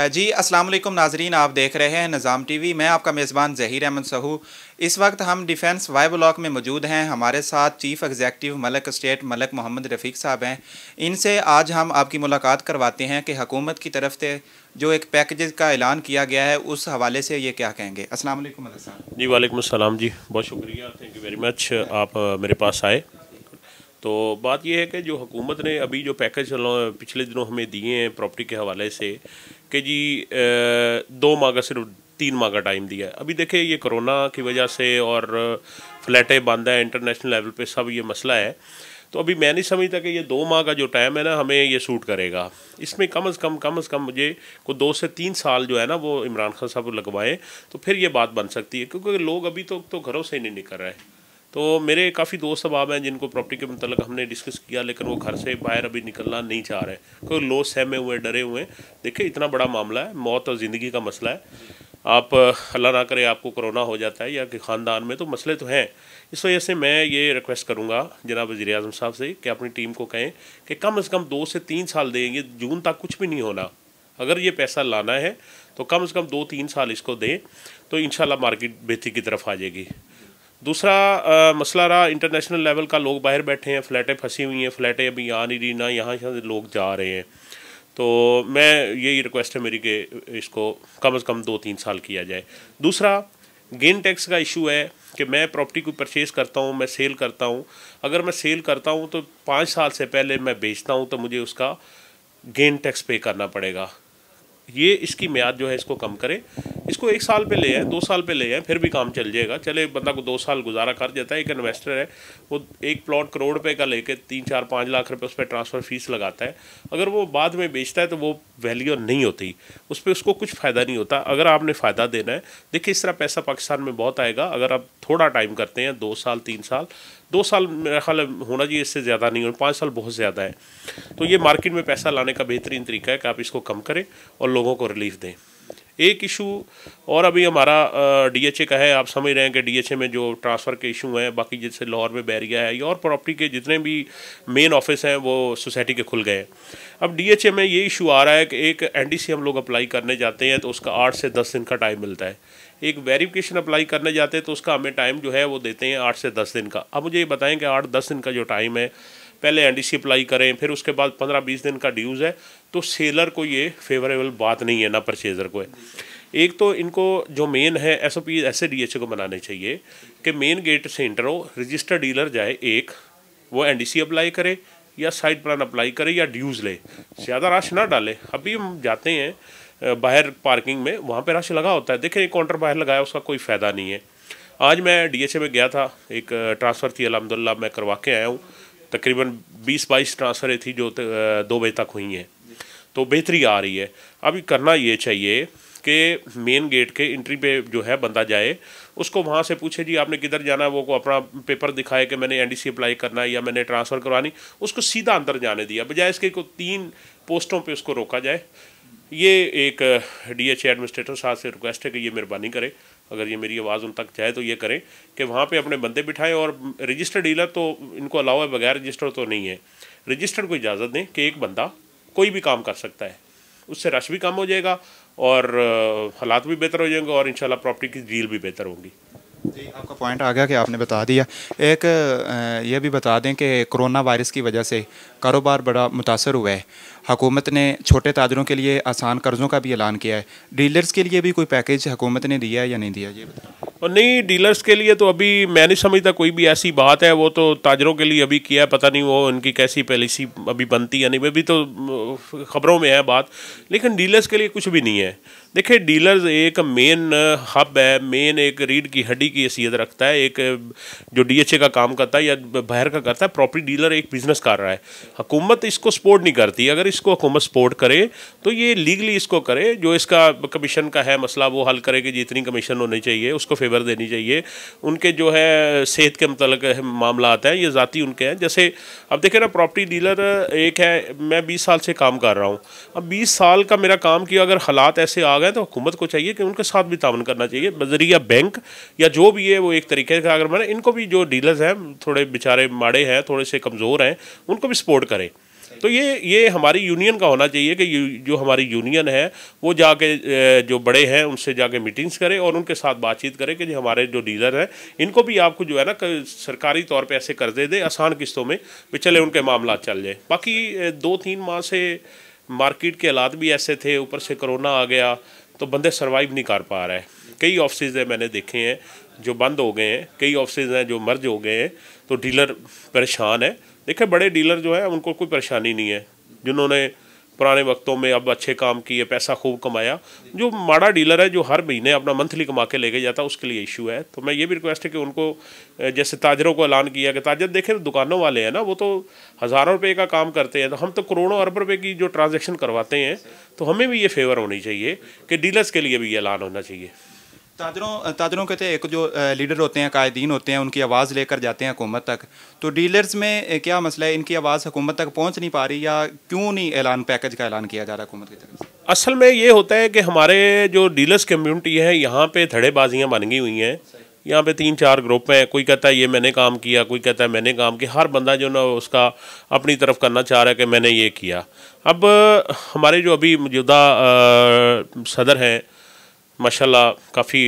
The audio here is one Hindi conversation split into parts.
जी अस्सलाम वालेकुम नाजरीन, आप देख रहे हैं निज़ाम टीवी। मैं आपका मेज़बान ज़हीर अहमद सहू। इस वक्त हम डिफेंस वाई ब्लॉक में मौजूद हैं। हमारे साथ चीफ़ एग्जेक्टिव मलक स्टेट मलक मोहम्मद रफ़ीक साहब हैं। इनसे आज हम आपकी मुलाकात करवाते हैं कि हुकूमत की तरफ से जो एक पैकेज का ऐलान किया गया है उस हवाले से ये क्या कहेंगे। अस्सलाम वालेकुम मलक साहब। जी वालेकुम अस्सलाम जी, बहुत शुक्रिया, थैंक यू वेरी मच आप मेरे पास आए। तो बात यह है कि जो हुकूमत ने अभी जो पैकेज पिछले दिनों हमें दिए हैं प्रॉपर्टी के हवाले से कि जी 2 माह का सिर्फ 3 माह का टाइम दिया है। अभी देखिए ये कोरोना की वजह से और फ्लैटें बंद है, इंटरनेशनल लेवल पे सब ये मसला है। तो अभी मैं नहीं समझता कि ये 2 माह का जो टाइम है ना हमें ये सूट करेगा। इसमें कम से कम मुझे को 2 से 3 साल जो है ना वो इमरान खान साहब लगवाएं तो फिर ये बात बन सकती है, क्योंकि लोग अभी तो घरों से ही नहीं निकल रहे। तो मेरे काफ़ी दोस्त अहबाब हैं जिनको प्रॉपर्टी के मतलब हमने डिस्कस किया, लेकिन वो घर से बाहर अभी निकलना नहीं चाह रहे, क्योंकि लोग सहमे हुए डरे हुए हैं। देखिए इतना बड़ा मामला है, मौत और ज़िंदगी का मसला है। आप अल्लाह ना करे आपको कोरोना हो जाता है या कि ख़ानदान में, तो मसले तो हैं। इस वजह से मैं ये रिक्वेस्ट करूँगा जनाब वज़ीर आज़म साहब से कि अपनी टीम को कहें कि कम से कम 2 से 3 साल देंगे, जून तक कुछ भी नहीं होना। अगर ये पैसा लाना है तो कम से कम 2-3 साल इसको दें, तो इंशाल्लाह मार्केट बेहतरी की तरफ आ जाएगी। दूसरा मसला रहा इंटरनेशनल लेवल का, लोग बाहर बैठे हैं, फ़्लैटें फंसी हुई हैं, फ़्लैटें अभी आ नहीं रही ना, यहाँ से लोग जा रहे हैं। तो मैं यही रिक्वेस्ट है मेरी कि इसको कम से कम 2-3 साल किया जाए। दूसरा गेन टैक्स का इशू है कि मैं प्रॉपर्टी को परचेज़ करता हूँ, मैं सेल करता हूँ। अगर मैं सेल करता हूँ तो 5 साल से पहले मैं बेचता हूँ तो मुझे उसका गेन टैक्स पे करना पड़ेगा। ये इसकी म्याद जो है इसको कम करें, इसको 1 साल पे ले आए, 2 साल पे ले आए, फिर भी काम चल जाएगा। चले बंदा को 2 साल गुजारा कर जाता है। एक इन्वेस्टर है वो एक प्लॉट करोड़ रुपए का लेके 3-4-5 लाख रुपए उस पर ट्रांसफ़र फीस लगाता है। अगर वो बाद में बेचता है तो वो वैल्यू नहीं होती, उस पर उसको कुछ फ़ायदा नहीं होता। अगर आपने फ़ायदा देना है, देखिए इस तरह पैसा पाकिस्तान में बहुत आएगा अगर आप थोड़ा टाइम करते हैं, 2 साल 3 साल। 2 साल मेरा ख्याल होना चाहिए, इससे ज़्यादा नहीं, और 5 साल बहुत ज़्यादा है। तो ये मार्केट में पैसा लाने का बेहतरीन तरीका है कि आप इसको कम करें और लोगों को रिलीफ दें। एक इशू और अभी हमारा डीएचए का है। आप समझ रहे हैं कि डीएचए में जो ट्रांसफ़र के इशू हैं, बाकी जैसे लाहौर में बैरिया है या और प्रॉपर्टी के जितने भी मेन ऑफिस हैं वो सोसाइटी के खुल गए हैं। अब डीएचए में ये इशू आ रहा है कि एक एनडीसी हम लोग अप्लाई करने जाते हैं तो उसका 8 से 10 दिन का टाइम मिलता है। एक वेरिफिकेशन अप्लाई करने जाते हैं तो उसका हमें टाइम जो है वो देते हैं 8 से 10 दिन का। अब मुझे ये बताएं कि 8-10 दिन का जो टाइम है, पहले एनडीसी अप्लाई करें, फिर उसके बाद 15-20 दिन का ड्यूज़ है, तो सेलर को ये फेवरेबल बात नहीं है, ना परचेज़र को है। एक तो इनको जो मेन है एसओपी ऐसे डीएचए को बनाने चाहिए कि मेन गेट से इंटर हो, रजिस्टर्ड डीलर जाए, एक वो एनडीसी अप्लाई करे या साइट प्लान अप्लाई करे या ड्यूज़ ले, ज़्यादा रश ना डाले। अभी हम जाते हैं बाहर पार्किंग में, वहाँ पे रश लगा होता है, देखें एक काउंटर बाहर लगाया, उसका कोई फ़ायदा नहीं है। आज मैं डीएचए में गया था, एक ट्रांसफ़र थी, अल्हम्दुलिल्लाह मैं करवा के आया हूँ। तकरीबन 20-22 ट्रांसफ़रें थी जो 2 बजे तक हुई हैं, तो बेहतरी आ रही है। अभी करना ये चाहिए कि मेन गेट के एंट्री पे जो है बंदा जाए, उसको वहाँ से पूछे जी आपने किधर जाना है, वो को अपना पेपर दिखाए कि मैंने एनडीसी अप्लाई करना है या मैंने ट्रांसफ़र करवानी, उसको सीधा अंदर जाने दिया, बजाय इसके को 3 पोस्टों पे उसको रोका जाए। ये एक डीएचए एडमिनिस्ट्रेटर साहब से रिक्वेस्ट है कि ये मेहरबानी करें, अगर ये मेरी आवाज़ उन तक जाए तो ये करें कि वहाँ पे अपने बंदे बिठाएं। और रजिस्टर्ड डीलर तो इनको अलाउ है, बगैर रजिस्टर तो नहीं है। रजिस्टर्ड को इजाज़त दें कि एक बंदा कोई भी काम कर सकता है, उससे रश भी कम हो जाएगा और हालात भी बेहतर हो जाएंगे और इंशाल्लाह प्रॉपर्टी की डील भी बेहतर होंगी। जी आपका पॉइंट आ गया कि आपने बता दिया। एक ये भी बता दें कि कोरोना वायरस की वजह से कारोबार बड़ा मुतासर हुआ है। हुकूमत ने छोटे ताजरों के लिए आसान कर्ज़ों का भी ऐलान किया है। डीलर्स के लिए भी कोई पैकेज हुकूमत ने दिया है या नहीं दिया, ये बताएं। और नहीं, डीलर्स के लिए तो अभी मैं नहीं समझता कोई भी ऐसी बात है। वो तो ताजरों के लिए अभी किया है, पता नहीं वो उनकी कैसी पॉलिसी अभी बनती है नहीं, अभी तो ख़बरों में है बात, लेकिन डीलर्स के लिए कुछ भी नहीं है। देखिए डीलर्स एक मेन हब है, मेन एक रीढ़ की हड्डी की हैसियत रखता है। एक जो डीएचए का काम करता है या बाहर का करता है, प्रॉपर्टी डीलर एक बिज़नेस कर रहा है। हुकूमत इसको सपोर्ट नहीं करती। अगर इसको हुकूमत सपोर्ट करे तो ये लीगली इसको करे, जो इसका कमीशन का है मसला वो हल करे कि जितनी कमीशन होनी चाहिए उसको फेवर देनी चाहिए। उनके जो है सेहत के मतलब मामला आता है, ये ज़ाती उनके हैं। जैसे अब देखें ना, प्रॉपर्टी डीलर एक है, मैं 20 साल से काम कर रहा हूँ। अब 20 साल का मेरा काम किया, अगर हालात ऐसे आ गए तो हुकूमत को चाहिए कि उनके साथ भी तावन करना चाहिए, बजरिया बैंक या जो भी है वो एक तरीके का। अगर मैंने इनको भी जो डीलर्स हैं थोड़े बेचारे माड़े हैं, थोड़े से कमज़ोर हैं, उनको भी सपोर्ट करें। तो ये हमारी यूनियन का होना चाहिए कि जो हमारी यूनियन है वो जाके जो बड़े हैं उनसे जाके मीटिंग्स करें और उनके साथ बातचीत करें कि जो हमारे जो डीलर हैं इनको भी आपको जो है ना सरकारी तौर पे ऐसे कर्जे दे आसान किस्तों में, भी चले उनके मामला चल जाए। बाकी 2-3 माह से मार्केट के हालात भी ऐसे थे, ऊपर से कोरोना आ गया तो बंदे सर्वाइव नहीं कर पा रहे हैं। कई ऑफिस है मैंने देखे हैं जो बंद हो गए हैं, कई ऑफिस हैं जो मर्ज हो गए हैं, तो डीलर परेशान है। देखिए बड़े डीलर जो है उनको कोई परेशानी नहीं है, जिन्होंने पुराने वक्तों में अब अच्छे काम किए, पैसा खूब कमाया। जो माड़ा डीलर है जो हर महीने अपना मंथली कमा के लेके जाता है उसके लिए इशू है। तो मैं ये भी रिक्वेस्ट है कि उनको, जैसे ताजरों को ऐलान किया कि ताजर देखें दुकानों वाले हैं ना वो तो हज़ारों रुपए का काम करते हैं, तो हम तो करोड़ों अरब रुपए की जो ट्रांजेक्शन करवाते हैं, तो हमें भी ये फेवर होनी चाहिए कि डीलर्स के लिए भी ये ऐलान होना चाहिए। ताजरों के थे एक जो लीडर होते हैं, कायदीन होते हैं, उनकी आवाज़ लेकर जाते हैं हुकूमत तक, तो डीलर्स में क्या मसला है, इनकी आवाज़ हुकूमत तक पहुंच नहीं पा रही या क्यों नहीं पैकेज का ऐलान किया जा रहा हुकूमत की तरफ से? असल में ये होता है कि हमारे जो डीलर्स कम्युनिटी है यहाँ पे धड़ेबाजियाँ बन गई हुई हैं। यहाँ पे 3-4 ग्रुप हैं, कोई कहता है ये मैंने काम किया, कोई कहता है मैंने काम किया। हर बंदा जो ना उसका अपनी तरफ करना चाह रहा है कि मैंने ये किया। अब हमारे जो अभी मौजूदा सदर हैं माशाल्लाह काफ़ी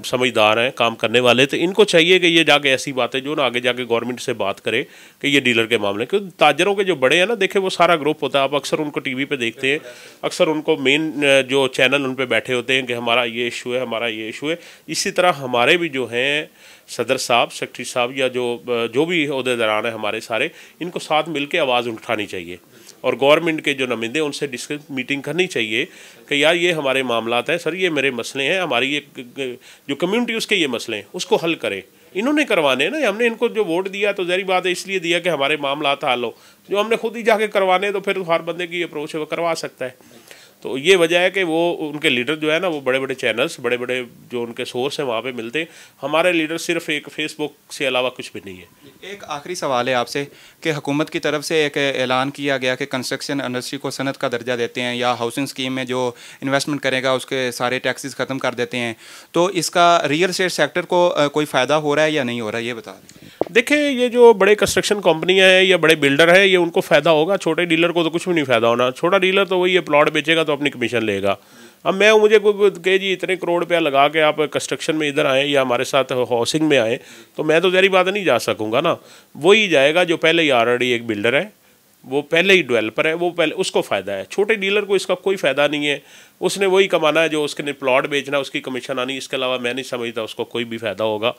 समझदार हैं, काम करने वाले, तो इनको चाहिए कि ये जाके ऐसी बातें जो ना आगे जाके गवर्नमेंट से बात करे कि ये डीलर के मामले, क्योंकि ताजरों के जो बड़े हैं ना, देखे वो सारा ग्रुप होता है, आप अक्सर उनको टीवी पे देखते हैं, अक्सर उनको मेन जो चैनल उन पे बैठे होते हैं कि हमारा ये इशू है, हमारा ये इशू है। इसी तरह हमारे भी जो हैं सदर साहब, सेक्रेटरी साहब या जो भी ओहदेदारान है हमारे सारे, इनको साथ मिल के आवाज़ उठानी चाहिए और गवर्नमेंट के जो नुमाइंदे उनसे डिस्कस मीटिंग करनी चाहिए कि यार ये हमारे मामलात हैं सर, ये मेरे मसले हैं, हमारी ये जो कम्युनिटी उसके ये मसले हैं, उसको हल करें। इन्होंने करवाने ना, हमने इनको जो वोट दिया तो ज़ाहिर बात है इसलिए दिया कि हमारे मामलात हल हो। जो हमने खुद ही जाके करवाने तो फिर हर बंदे की अप्रोच है वो करवा सकता है। तो ये वजह है कि वो उनके लीडर जो है ना वो बड़े बड़े चैनल्स, बड़े बड़े जो उनके सोर्स हैं वहाँ पे मिलते हैं। हमारे लीडर सिर्फ एक फेसबुक से अलावा कुछ भी नहीं है। एक आखिरी सवाल है आपसे कि हुकूमत की तरफ से एक ऐलान किया गया कि कंस्ट्रक्शन इंडस्ट्री को सनत का दर्जा देते हैं या हाउसिंग स्कीम में जो इन्वेस्टमेंट करेगा उसके सारे टैक्सेस ख़त्म कर देते हैं, तो इसका रियल एस्टेट सेक्टर को कोई फ़ायदा हो रहा है या नहीं हो रहा है, ये बता दें। देखिए ये जो बड़े कंस्ट्रक्शन कंपनियां हैं या बड़े बिल्डर हैं ये उनको फ़ायदा होगा, छोटे डीलर को तो कुछ भी नहीं फ़ायदा होना। छोटा डीलर तो वही ये प्लॉट बेचेगा तो अपनी कमीशन लेगा। अब मैं मुझे कोई कहे जी इतने करोड़ रुपया लगा के आप कंस्ट्रक्शन में इधर आए या हमारे साथ हाउसिंग में आए, तो मैं तो ज़ाहिर बात नहीं जा सकूँगा ना। वही जाएगा जो पहले ही ऑलरेडी एक बिल्डर है, वो पहले ही डेवलपर है, वो पहले उसको फ़ायदा है। छोटे डीलर को इसका कोई फ़ायदा नहीं है, उसने वही कमाना है जो उसके प्लॉट बेचना, उसकी कमीशन आनी, इसके अलावा मैं नहीं समझता उसको कोई भी फ़ायदा होगा।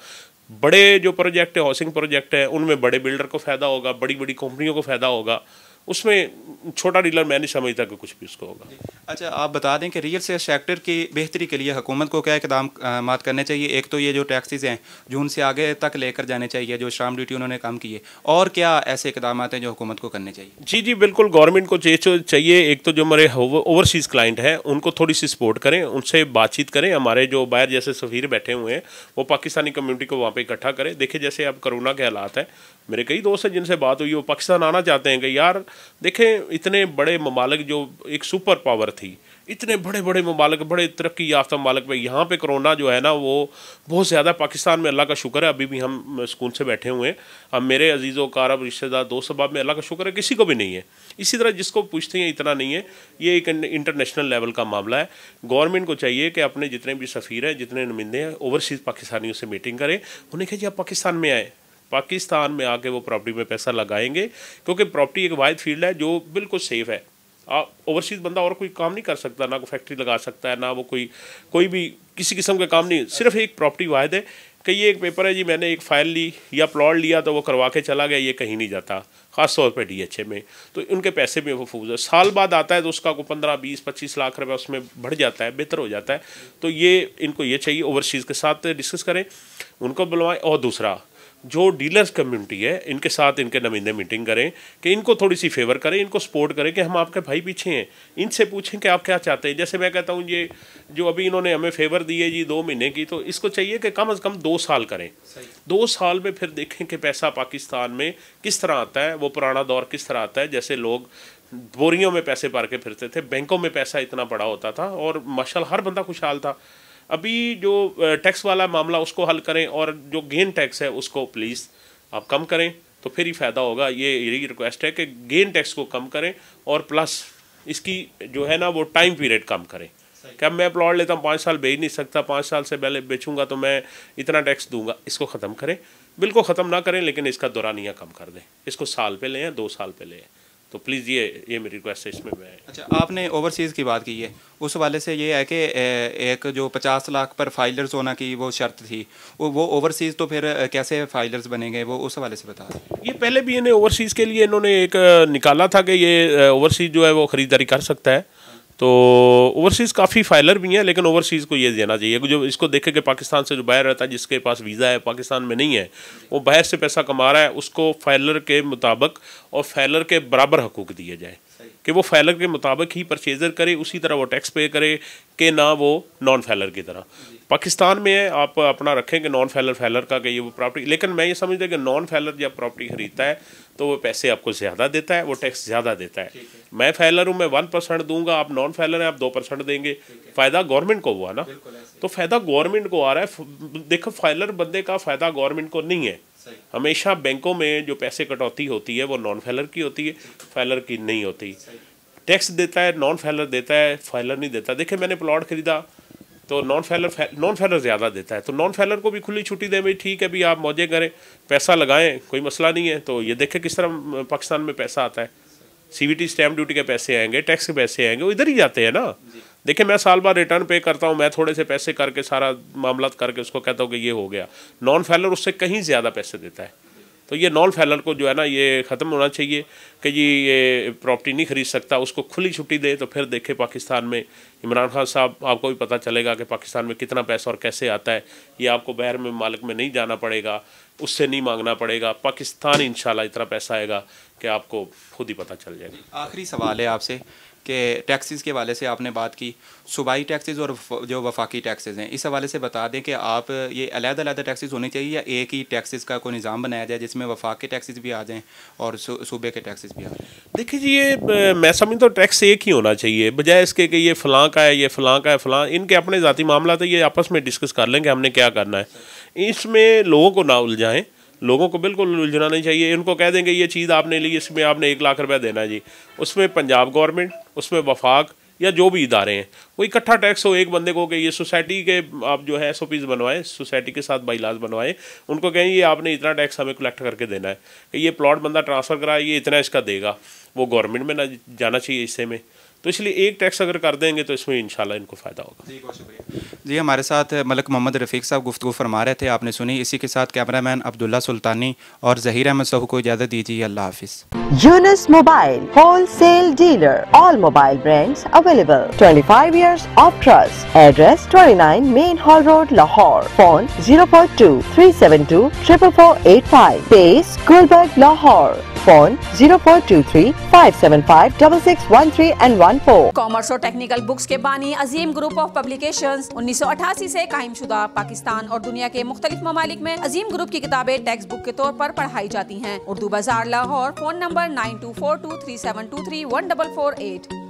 बड़े जो प्रोजेक्ट है, हाउसिंग प्रोजेक्ट है, उनमें बड़े बिल्डर को फ़ायदा होगा, बड़ी बड़ी कंपनियों को फ़ायदा होगा, उसमें छोटा डीलर मैं नहीं समझता कि कुछ भी उसको होगा। अच्छा, आप बता दें कि रियल एस्टेट सेक्टर की बेहतरी के लिए हुकूमत को क्या इकदाम करने चाहिए? एक तो ये जो टैक्सेस हैं जून से आगे तक लेकर जाने चाहिए, जो स्टाम्प ड्यूटी उन्होंने कम की है, और क्या ऐसे इकदाम हैं जो हुकूमत को करने चाहिए? जी जी बिल्कुल, गवर्नमेंट को चाहिए एक तो जो हमारे ओवरसीज़ क्लाइंट हैं उनको थोड़ी सी सपोर्ट करें, उनसे बातचीत करें। हमारे जो बाहर जैसे सफ़ीर बैठे हुए हैं वो पाकिस्तानी कम्युनिटी को वहाँ पर इकट्ठा करें। देखिए जैसे अब कोरोना के हालात हैं, मेरे कई दोस्त हैं जिनसे बात हुई वो पाकिस्तान आना चाहते हैं कि यार देखें इतने बड़े ममालिक जो एक सुपर पावर थी, इतने बड़े बड़े ममालिक, बड़े तरक्की याफ्ता ममालिक में यहाँ पे कोरोना जो है ना वो बहुत ज़्यादा पाकिस्तान में अल्लाह का शुक्र है अभी भी हम सुकून से बैठे हुए हैं। अब मेरे अजीज़ों कारब रिश्तेदार दोस्त अहबाब में अल्लाह का शुक्र है किसी को भी नहीं है। इसी तरह जिसको पूछते हैं इतना नहीं है, ये एक इंटरनेशनल लेवल का मामला है। गवर्नमेंट को चाहिए कि अपने जितने भी सफ़ीर हैं, जितने नुमाइंदे हैं, ओवरसीज़ पाकिस्तानियों से मीटिंग करें, उन्हें कहिए आप पाकिस्तान में आए, पाकिस्तान में आके वो प्रॉपर्टी में पैसा लगाएंगे, क्योंकि प्रॉपर्टी एक वाहिद फील्ड है जो बिल्कुल सेफ़ है। आप ओवरसीज़ बंदा और कोई काम नहीं कर सकता, ना कोई फैक्ट्री लगा सकता है, ना वो कोई भी किसी किस्म के काम नहीं। सिर्फ एक प्रॉपर्टी वाहिद है कि ये एक पेपर है जी, मैंने एक फ़ाइल ली या प्लॉट लिया तो वो करवा के चला गया, ये कहीं नहीं जाता, ख़ास तौर पे DHA में, तो उनके पैसे भी महफूज है। साल बाद आता है तो उसका को 15, 20, 25 लाख रुपये उसमें बढ़ जाता है, बेहतर हो जाता है। तो ये इनको ये चाहिए ओवरसीज़ के साथ डिस्कस करें, उनको बुलवाएं। और दूसरा जो डीलर्स कम्युनिटी है इनके साथ इनके नुमाइंदे मीटिंग करें कि इनको थोड़ी सी फेवर करें, इनको सपोर्ट करें कि हम आपके भाई पीछे हैं, इनसे पूछें कि आप क्या चाहते हैं। जैसे मैं कहता हूँ ये जो अभी इन्होंने हमें फेवर दी है जी 2 महीने की, तो इसको चाहिए कि कम से कम 2 साल करें। 2 साल में फिर देखें कि पैसा पाकिस्तान में किस तरह आता है, वो पुराना दौर किस तरह आता है, जैसे लोग बोरियों में पैसे भर के फिरते थे, बैंकों में पैसा इतना बड़ा होता था और माशाल्लाह हर बंदा खुशहाल था। अभी जो टैक्स वाला मामला उसको हल करें और जो गेन टैक्स है उसको प्लीज़ आप कम करें, तो फिर ही फ़ायदा होगा। ये यही रिक्वेस्ट है कि गेन टैक्स को कम करें और प्लस इसकी जो है ना वो टाइम पीरियड कम करें। क्या मैं प्लॉट लेता हूँ 5 साल बेच नहीं सकता, 5 साल से पहले बेचूंगा तो मैं इतना टैक्स दूंगा, इसको ख़त्म करें। बिल्कुल ख़त्म ना करें लेकिन इसका दौरानिया कम कर दें, इसको साल पे लें 2 साल पे लें। तो प्लीज़ ये मेरी रिक्वेस्ट है इसमें मैं। अच्छा, आपने ओवरसीज़ की बात की है, उस वाले से ये है कि एक जो 50 लाख पर फाइलर्स होना की वो शर्त थी, वो ओवरसीज़ तो फिर कैसे फाइलर्स बनेंगे, वो उस वाले से बता दें। ये पहले भी इन्हें ओवरसीज़ के लिए इन्होंने एक निकाला था कि ये ओवरसीज़ जो है वो ख़रीदारी कर सकता है। तो ओवरसीज़ काफ़ी फाइलर भी हैं लेकिन ओवरसीज़ को ये देना चाहिए जो इसको देखे कि पाकिस्तान से जो बाहर रहता है, जिसके पास वीज़ा है पाकिस्तान में नहीं है, वो बाहर से पैसा कमा रहा है, उसको फाइलर के मुताबिक और फाइलर के बराबर हकूक़ दिए जाए कि वो फाइलर के मुताबिक ही परचेज़र करे, उसी तरह वो टैक्स पे करे कि ना वो नॉन फाइलर की तरह। पाकिस्तान में है आप अपना रखें कि नॉन फाइलर फाइलर का कि ये वो प्रॉपर्टी, लेकिन मैं ये समझता हूँ कि नॉन फाइलर जब प्रॉपर्टी खरीदता है तो वो पैसे आपको ज़्यादा देता है, वो टैक्स ज़्यादा देता है। मैं फाइलर हूँ, मैं 1% दूंगा, आप नॉन फाइलर हैं आप 2% देंगे, फ़ायदा गवर्नमेंट को हुआ ना। तो फ़ायदा गवर्नमेंट को आ रहा है। देखो फाइलर बंदे का फ़ायदा गवर्नमेंट को नहीं है। हमेशा बैंकों में जो पैसे कटौती होती है वो नॉन फाइलर की होती है, फाइलर की नहीं होती। टैक्स देता है नॉन फाइलर देता है, फाइलर नहीं देता। देखिए मैंने प्लॉट खरीदा तो नॉन फाइलर ज़्यादा देता है, तो नॉन फाइलर को भी खुली छुट्टी दें, भाई ठीक है भी आप मौजे करें, पैसा लगाएं, कोई मसला नहीं है। तो ये देखें किस तरह पाकिस्तान में पैसा आता है, CVT स्टैम्प ड्यूटी के पैसे आएंगे, टैक्स के पैसे आएंगे, वो इधर ही जाते हैं ना। देखिए मैं साल बाद रिटर्न पे करता हूँ, मैं थोड़े से पैसे करके सारा मामला करके उसको कहता हूँ कि ये हो गया। नॉन फाइलर उससे कहीं ज़्यादा पैसे देता है। तो ये नॉन फाइलर को जो है ना ये ख़त्म होना चाहिए कि जी ये प्रॉपर्टी नहीं खरीद सकता, उसको खुली छुट्टी दे। तो फिर देखे पाकिस्तान में इमरान खान साहब, आपको भी पता चलेगा कि पाकिस्तान में कितना पैसा और कैसे आता है। ये आपको बाहर में मालिक में नहीं जाना पड़ेगा, उससे नहीं मांगना पड़ेगा। पाकिस्तान इंशाल्लाह इतना पैसा आएगा कि आपको खुद ही पता चल जाएगा। आखिरी सवाल है आपसे कि टैक्सेस के हवाले से आपने बात की, सूबाई टैक्सेस और जो वफाकी टैक्सेस हैं, इस हवाले से बता दें कि आप ये अलग-अलग टैक्सेस होने चाहिए या एक ही टैक्सेस का कोई निज़ाम बनाया जाए जिसमें वफाक के टैक्सेस भी आ जाएं और सूबे के टैक्सेस भी आ जाएं। देखिए जी ये मैं समझता हूँ टैक्स एक ही होना चाहिए, बजाय इसके कि ये फ़लाँ का है, ये फ़लाँ का है, फ़लाँ। इनके अपने ज़ाती मामला तो ये आपस में डिस्कस कर लेंगे हमने क्या करना है। इसमें लोगों को ना उलझाएँ, लोगों को बिल्कुल उलझना नहीं चाहिए। इनको कह देंगे ये चीज़ आपने ली, इसमें आपने 1 लाख रुपया देना है जी, उसमें पंजाब गवर्नमेंट, उसमें वफाक या जो भी इदारे हैं वो इकट्ठा टैक्स हो एक बंदे को कि ये सोसाइटी के आप जो है SOPs बनवाएं, सोसाइटी के साथ बाईलाज बनवाएं, उनको कहें ये आपने इतना टैक्स हमें कलेक्ट करके देना है कि ये प्लॉट बंदा ट्रांसफ़र कराए, ये इतना इसका देगा, वो गवर्नमेंट में ना जाना चाहिए हिस्से में। तो इसलिए एक टैक्स अगर कर देंगे तो इसमें इंशाल्लाह इनको फ़ायदा होगा। जी बहुत शुक्रिया जी। हमारे साथ मलक मोहम्मद रफ़ीक साहब गुफ्तगू फरमा रहे थे, आपने सुनी। इसी के साथ कैमरामैन अब्दुल्ला सुल्तानी और ज़हीर अहमद सहू को इजाज़त दीजिए। अल्लाह हाफिज़। Yunus Mobile Wholesale Dealer, all mobile brands available. 25 years of trust. Address 29 Main Hall Road, Lahore. Phone 042 372 44485. Base Gulberg, Lahore. Phone 0423 575 6613 and 14. Commerce और टेक्निकल बुक्स के बानी अजीम ग्रुप ऑफ पब्लिकेशंस 1988 से कायम शुदा। पाकिस्तान और दुनिया के मुख्तलिफ ममालिक में अजीम ग्रुप की किताबें टेक्स्ट बुक के तौर पर पढ़ाई जाती हैं। उर्दू बाजार, लाहौर। Phone number 924237231448।